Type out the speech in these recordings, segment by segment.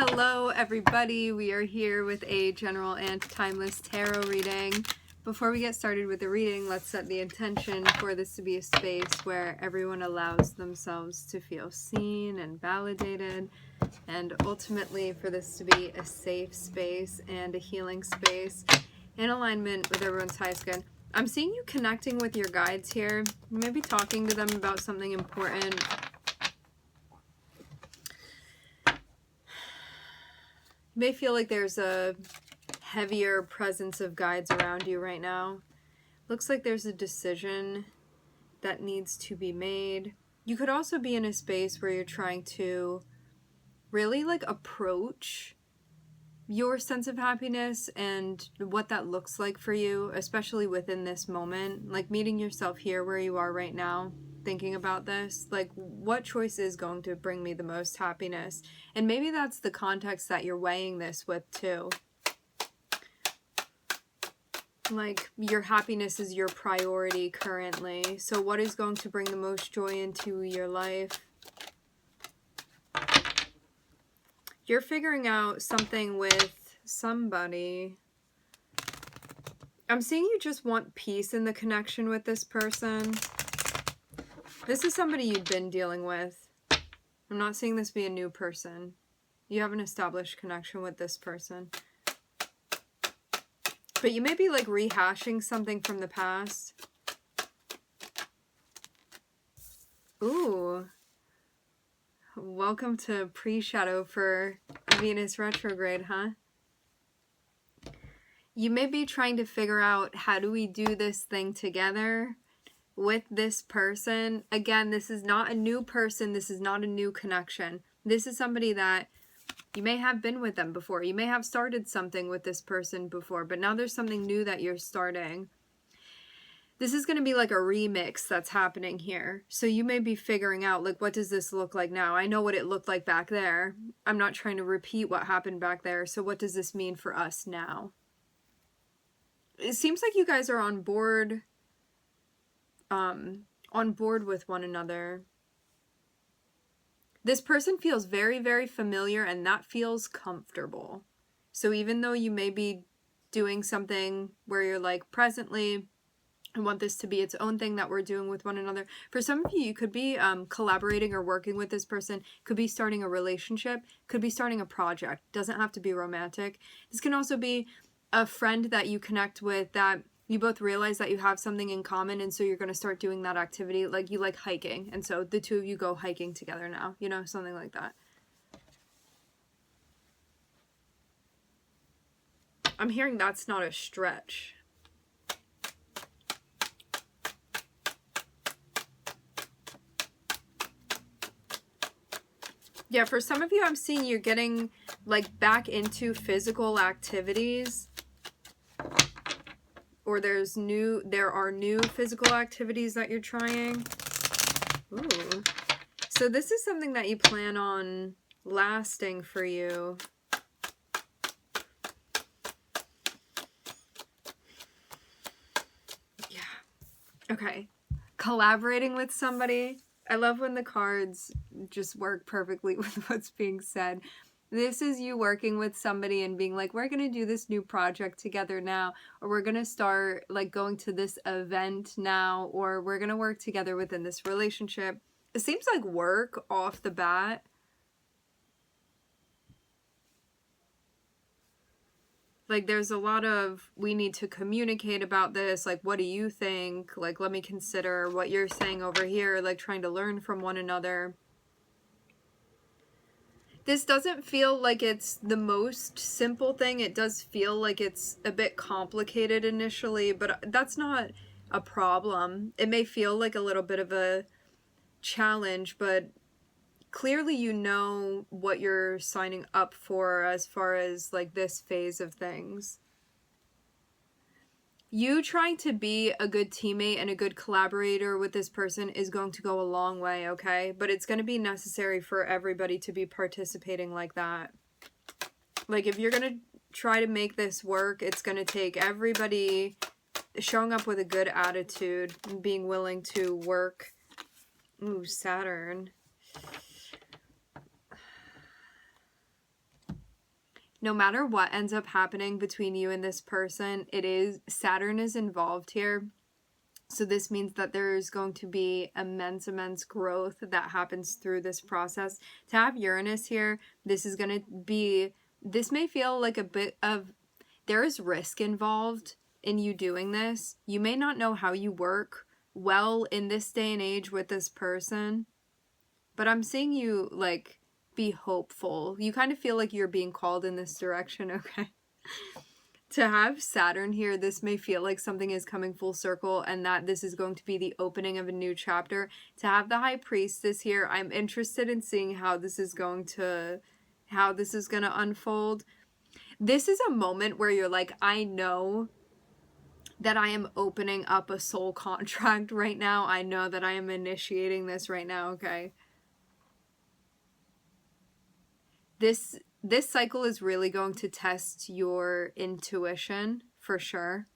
Hello everybody, we are here with a general and timeless tarot reading. Before we get started with the reading, let's set the intention for this to be a space where everyone allows themselves to feel seen and validated, and ultimately for this to be a safe space and a healing space in alignment with everyone's highest good. I'm seeing you connecting with your guides here, maybe talking to them about something important. You may feel like there's a heavier presence of guides around you right now. Looks like there's a decision that needs to be made. You could also be in a space where you're trying to really approach your sense of happiness and what that looks like for you, especially within this moment. Like meeting yourself here where you are right now, thinking about this, like what choice is going to bring me the most happiness? And maybe that's the context that you're weighing this with too. Like your happiness is your priority currently. So what is going to bring the most joy into your life? You're figuring out something with somebody. I'm seeing you just want peace in the connection with this person. This is somebody you've been dealing with. I'm not seeing this be a new person. You have an established connection with this person. But you may be rehashing something from the past. Ooh. Welcome to pre-shadow for Venus retrograde, huh? You may be trying to figure out, how do we do this thing together with this person? Again, this is not a new person. This is not a new connection. This is somebody that you may have been with them before. You may have started something with this person before, but now there's something new that you're starting. This is going to be like a remix that's happening here. So you may be figuring out, what does this look like now? I know what it looked like back there. I'm not trying to repeat what happened back there. So what does this mean for us now? It seems like you guys are on board with one another. This person feels very, very familiar, and that feels comfortable. So even though you may be doing something where you're presently, I want this to be its own thing that we're doing with one another. For some of you, you could be collaborating or working with this person, could be starting a relationship, could be starting a project. Doesn't have to be romantic. This can also be a friend that you connect with that you both realize that you have something in common, and so you're going to start doing that activity. Like you like hiking, and so the two of you go hiking together now, something like that. I'm hearing that's not a stretch. Yeah, for some of you, I'm seeing you're getting back into physical activities. Or there are new physical activities that you're trying. Ooh. So this is something that you plan on lasting for you. Yeah. Okay. Collaborating with somebody. I love when the cards just work perfectly with what's being said. This is you working with somebody and being like, we're going to do this new project together now, or we're going to start going to this event now, or we're going to work together within this relationship. It seems like work off the bat. There's a lot of, we need to communicate about this. What do you think? Let me consider what you're saying over here, trying to learn from one another. This doesn't feel like it's the most simple thing. It does feel like it's a bit complicated initially, but that's not a problem. It may feel like a little bit of a challenge, but clearly you know what you're signing up for as far as this phase of things. You trying to be a good teammate and a good collaborator with this person is going to go a long way, okay? But it's going to be necessary for everybody to be participating like that. If you're going to try to make this work, it's going to take everybody showing up with a good attitude and being willing to work. Ooh, Saturn. no matter what ends up happening between you and this person, Saturn is involved here. So this means that there's going to be immense growth that happens through this process. To have Uranus here, this may feel like a bit of, there is risk involved in you doing this. You may not know how you work well in this day and age with this person, but I'm seeing you like be hopeful. You kind of feel like you're being called in this direction, okay? To have Saturn here, this may feel like something is coming full circle and that this is going to be the opening of a new chapter. To have the High Priestess here, I'm interested in seeing how this is going to unfold. This is a moment where you're like, I know that I am opening up a soul contract right now. I know that I am initiating this right now, okay? This cycle is really going to test your intuition, for sure.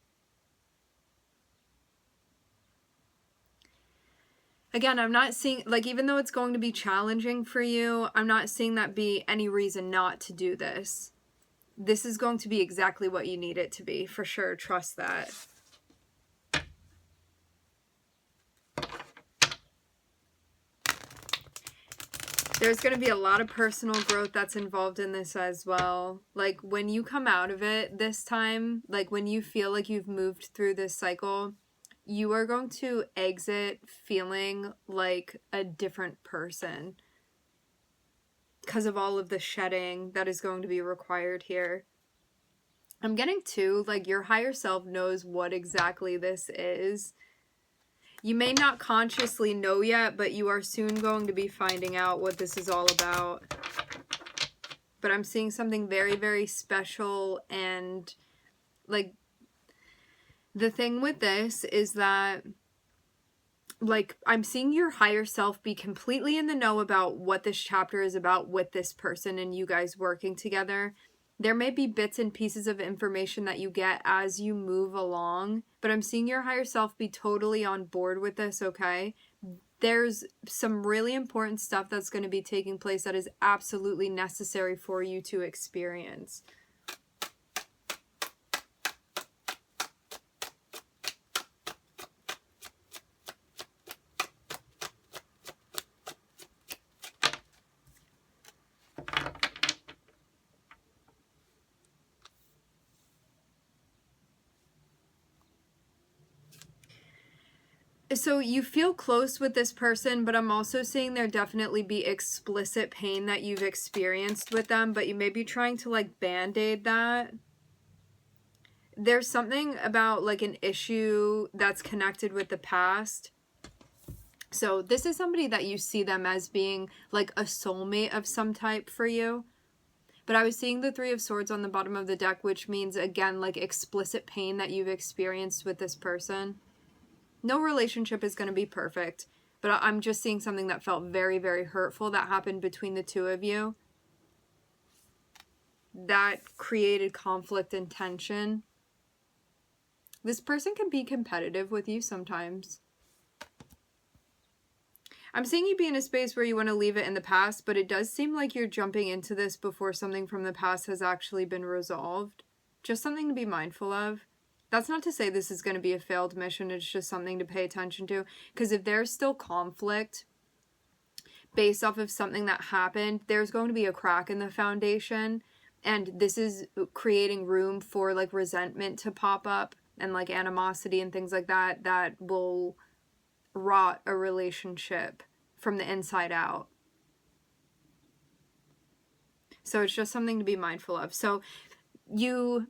Again, I'm not seeing, like, even though it's going to be challenging for you, I'm not seeing that be any reason not to do this. This is going to be exactly what you need it to be, for sure. Trust that. There's going to be a lot of personal growth that's involved in this as well. Like, when you come out of it this time, like, when you feel like you've moved through this cycle, you are going to exit feeling like a different person because of all of the shedding that is going to be required here. I'm getting too, like, your higher self knows what exactly this is. You may not consciously know yet, but you are soon going to be finding out what this is all about. But I'm seeing something very, very special, and, like, the thing with this is that, like, I'm seeing your higher self be completely in the know about what this chapter is about with this person and you guys working together. There may be bits and pieces of information that you get as you move along, but I'm seeing your higher self be totally on board with this, okay? There's some really important stuff that's going to be taking place that is absolutely necessary for you to experience. So you feel close with this person, but I'm also seeing there definitely be explicit pain that you've experienced with them, but you may be trying to, like, band-aid that. There's something about, like, an issue that's connected with the past. So this is somebody that you see them as being, like, a soulmate of some type for you. But I was seeing the Three of Swords on the bottom of the deck, which means, again, like, explicit pain that you've experienced with this person. No relationship is going to be perfect, but I'm just seeing something that felt very, very hurtful that happened between the two of you. That created conflict and tension. This person can be competitive with you sometimes. I'm seeing you be in a space where you want to leave it in the past, but it does seem like you're jumping into this before something from the past has actually been resolved. Just something to be mindful of. That's not to say this is going to be a failed mission. It's just something to pay attention to. Because if there's still conflict based off of something that happened, there's going to be a crack in the foundation. And this is creating room for, like, resentment to pop up and, like, animosity and things like that that will rot a relationship from the inside out. So it's just something to be mindful of. So you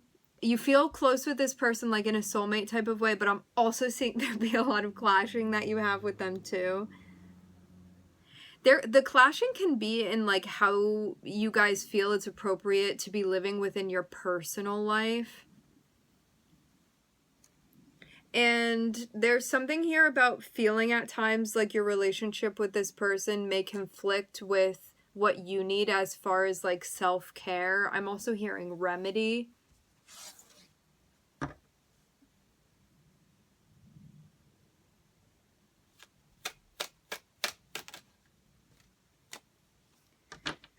feel close with this person, like, in a soulmate type of way, but I'm also seeing there be a lot of clashing that you have with them too. The clashing can be in, like, how you guys feel it's appropriate to be living within your personal life. And there's something here about feeling at times like your relationship with this person may conflict with what you need as far as, like, self-care. I'm also hearing remedy.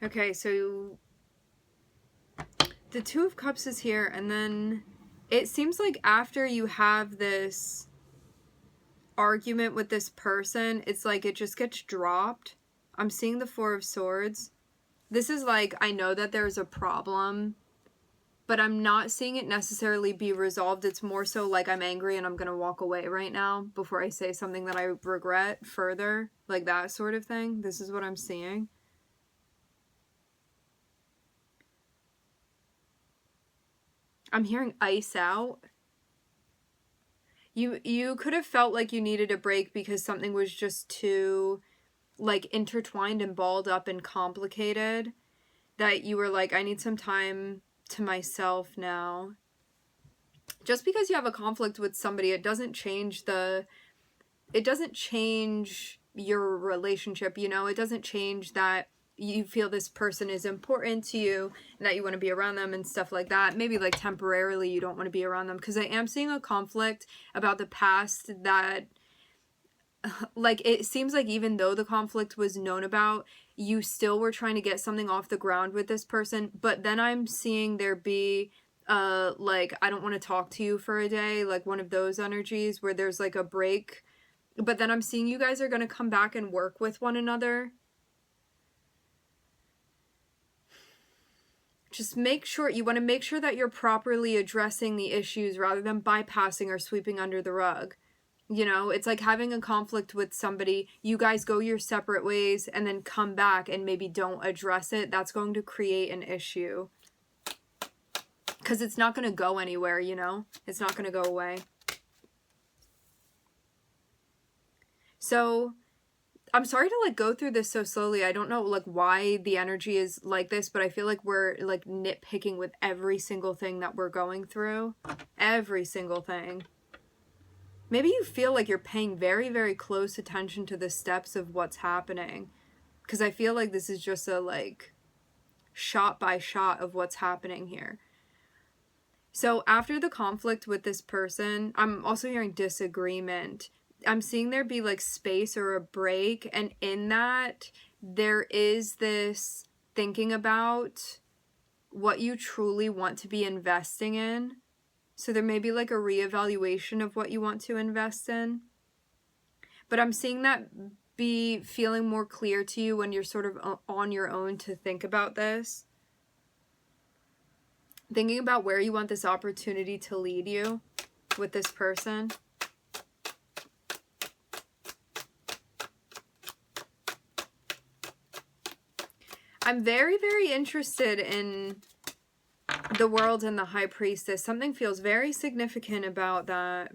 Okay, so the Two of Cups is here, and then it seems like after you have this argument with this person, it's like it just gets dropped. I'm seeing the Four of Swords. This is like, I know that there's a problem, but I'm not seeing it necessarily be resolved. It's more so like I'm angry and I'm gonna walk away right now before I say something that I regret further, like that sort of thing. This is what I'm seeing. I'm hearing ice out. You could have felt like you needed a break because something was just too like intertwined and balled up and complicated, that you were like, I need some time to myself now. Just because you have a conflict with somebody, it doesn't change your relationship, you know? It doesn't change that you feel this person is important to you and that you want to be around them and stuff like that. Maybe like temporarily you don't want to be around them, because I am seeing a conflict about the past that like it seems like even though the conflict was known about, you still were trying to get something off the ground with this person. But then I'm seeing there be like, I don't want to talk to you for a day, like one of those energies where there's like a break. But then I'm seeing you guys are going to come back and work with one another. Just make sure, you want to make sure that you're properly addressing the issues rather than bypassing or sweeping under the rug. You know, it's like having a conflict with somebody, you guys go your separate ways and then come back and maybe don't address it. That's going to create an issue. Because it's not going to go anywhere, you know? It's not going to go away. So, I'm sorry to like go through this so slowly. I don't know like why the energy is like this, but I feel like we're like nitpicking with every single thing that we're going through. Every single thing. Maybe you feel like you're paying very, very close attention to the steps of what's happening. Because I feel like this is just a like shot by shot of what's happening here. So after the conflict with this person, I'm also hearing disagreement. I'm seeing there be like space or a break. And in that, there is this thinking about what you truly want to be investing in. So there may be like a reevaluation of what you want to invest in. But I'm seeing that be feeling more clear to you when you're sort of on your own to think about this. Thinking about where you want this opportunity to lead you with this person. I'm very, very interested in the World and the High Priestess. Something feels very significant about that.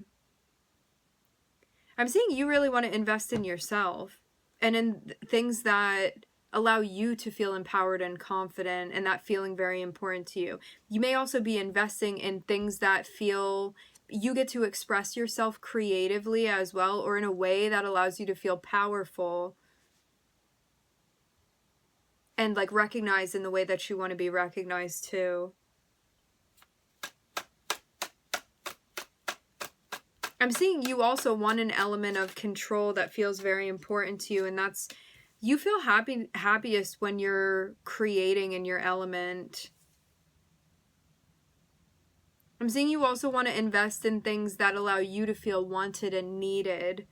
I'm seeing you really want to invest in yourself and in things that allow you to feel empowered and confident, and that feeling very important to you. You may also be investing in things that feel you get to express yourself creatively as well, or in a way that allows you to feel powerful and like recognized in the way that you want to be recognized too. I'm seeing you also want an element of control that feels very important to you, and that's, you feel happiest when you're creating in your element. I'm seeing you also want to invest in things that allow you to feel wanted and needed.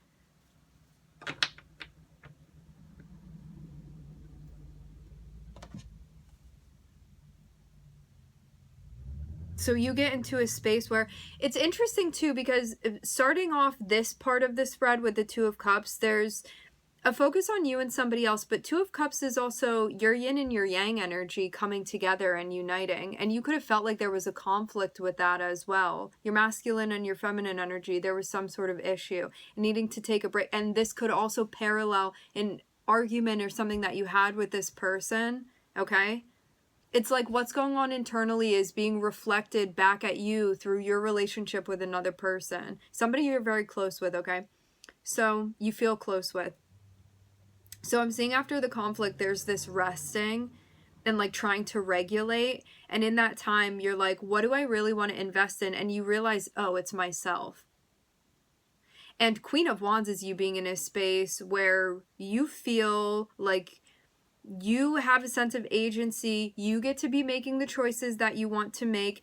So you get into a space where it's interesting too, because starting off this part of the spread with the Two of Cups, there's a focus on you and somebody else, but Two of Cups is also your yin and your yang energy coming together and uniting. And you could have felt like there was a conflict with that as well. Your masculine and your feminine energy, there was some sort of issue, needing to take a break. And this could also parallel an argument or something that you had with this person, okay? It's like what's going on internally is being reflected back at you through your relationship with another person. Somebody you're very close with, okay? So you feel close with. So I'm seeing after the conflict, there's this resting and like trying to regulate. And in that time, you're like, what do I really want to invest in? And you realize, oh, it's myself. And Queen of Wands is you being in a space where you feel like you have a sense of agency. You get to be making the choices that you want to make.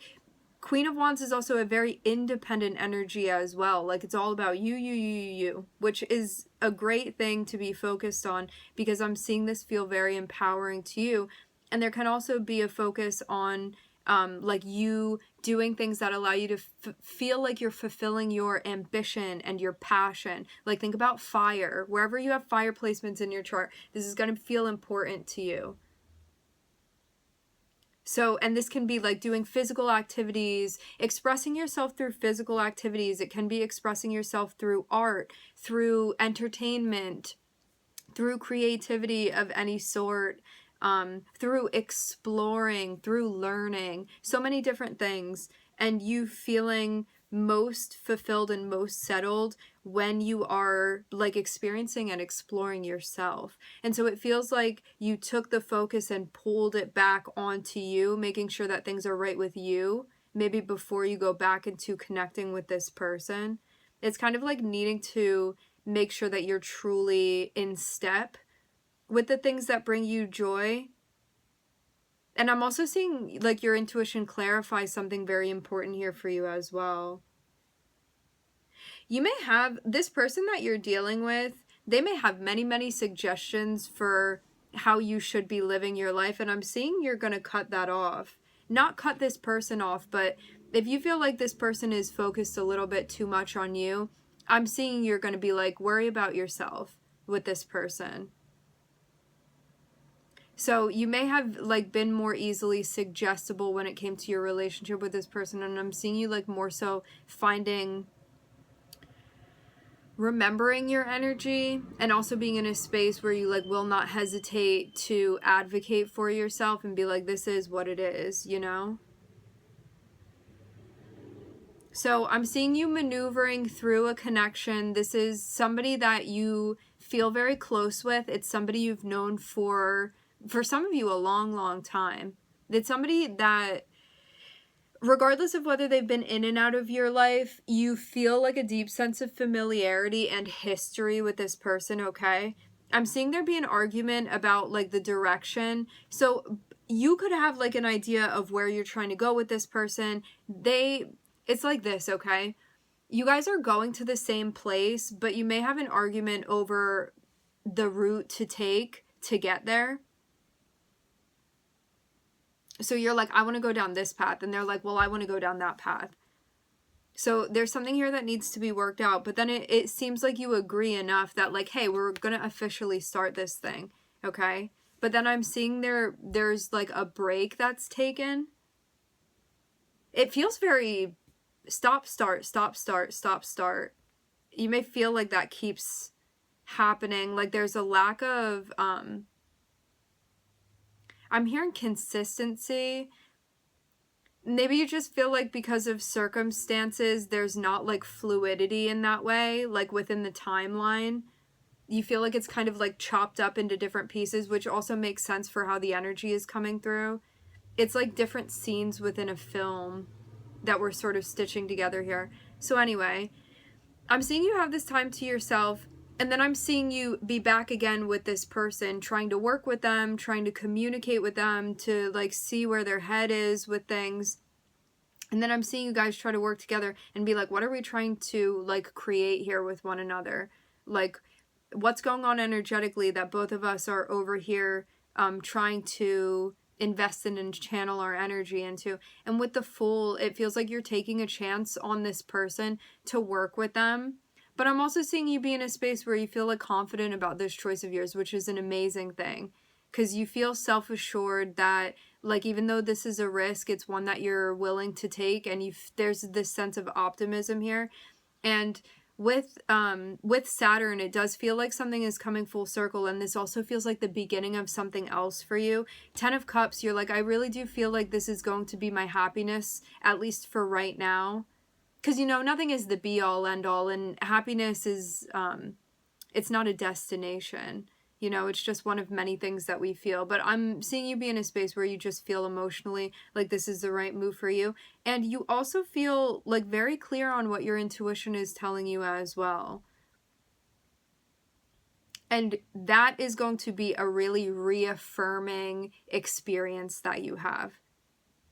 Queen of Wands is also a very independent energy as well. Like, it's all about you, which is a great thing to be focused on, because I'm seeing this feel very empowering to you. And there can also be a focus on like you doing things that allow you to feel like you're fulfilling your ambition and your passion. Like, think about fire. Wherever you have fire placements in your chart, this is going to feel important to you. So, and this can be like doing physical activities, expressing yourself through physical activities. It can be expressing yourself through art, through entertainment, through creativity of any sort, through exploring, through learning, so many different things. And you feeling most fulfilled and most settled when you are like experiencing and exploring yourself. And so it feels like you took the focus and pulled it back onto you, making sure that things are right with you, maybe before you go back into connecting with this person. It's kind of like needing to make sure that you're truly in step with the things that bring you joy. And I'm also seeing like your intuition clarify something very important here for you as well. You may have this person that you're dealing with, they may have many suggestions for how you should be living your life, and I'm seeing you're going to cut that off. Not cut this person off, but if you feel like this person is focused a little bit too much on you, I'm seeing you're going to be like, worry about yourself with this person. So you may have like been more easily suggestible when it came to your relationship with this person, and I'm seeing you like more so remembering your energy, and also being in a space where you like will not hesitate to advocate for yourself and be like, this is what it is, you know? So I'm seeing you maneuvering through a connection. This is somebody that you feel very close with. It's somebody you've known for some of you, a long time. It's somebody that, regardless of whether they've been in and out of your life, you feel like a deep sense of familiarity and history with this person, okay? I'm seeing there be an argument about like the direction. So you could have like an idea of where you're trying to go with this person. It's like this, okay? You guys are going to the same place, but you may have an argument over the route to take to get there. So you're like, I want to go down this path. And they're like, well, I want to go down that path. So there's something here that needs to be worked out. But then it seems like you agree enough that like, hey, we're going to officially start this thing. Okay. But then I'm seeing there's like a break that's taken. It feels very stop, start, stop, start, stop, start. You may feel like that keeps happening. Like there's a lack of, I'm hearing consistency. Maybe you just feel like because of circumstances, there's not like fluidity in that way, like within the timeline. You feel like it's kind of like chopped up into different pieces, which also makes sense for how the energy is coming through. It's like different scenes within a film that we're sort of stitching together here. So anyway, I'm seeing you have this time to yourself. And then I'm seeing you be back again with this person, trying to work with them, trying to communicate with them, to like see where their head is with things. And then I'm seeing you guys try to work together and be like, what are we trying to like create here with one another? Like, what's going on energetically that both of us are over here trying to invest in and channel our energy into. And with the Fool, it feels like you're taking a chance on this person to work with them. But I'm also seeing you be in a space where you feel like confident about this choice of yours, which is an amazing thing. Because you feel self-assured that, like, even though this is a risk, it's one that you're willing to take. And there's this sense of optimism here. And with Saturn, it does feel like something is coming full circle. And this also feels like the beginning of something else for you. 10 of Cups, you're like, I really do feel like this is going to be my happiness, at least for right now. Because, you know, nothing is the be-all, end-all, and happiness is, it's not a destination. You know, it's just one of many things that we feel. But I'm seeing you be in a space where you just feel emotionally like this is the right move for you. And you also feel, like, very clear on what your intuition is telling you as well. And that is going to be a really reaffirming experience that you have.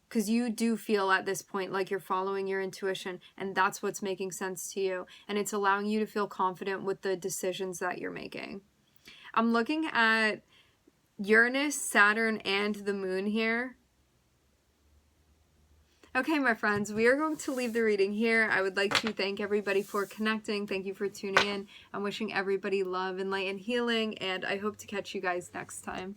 Because you do feel at this point like you're following your intuition, and that's what's making sense to you. And it's allowing you to feel confident with the decisions that you're making. I'm looking at Uranus, Saturn, and the moon here. Okay, my friends, we are going to leave the reading here. I would like to thank everybody for connecting. Thank you for tuning in. I'm wishing everybody love and light and healing, and I hope to catch you guys next time.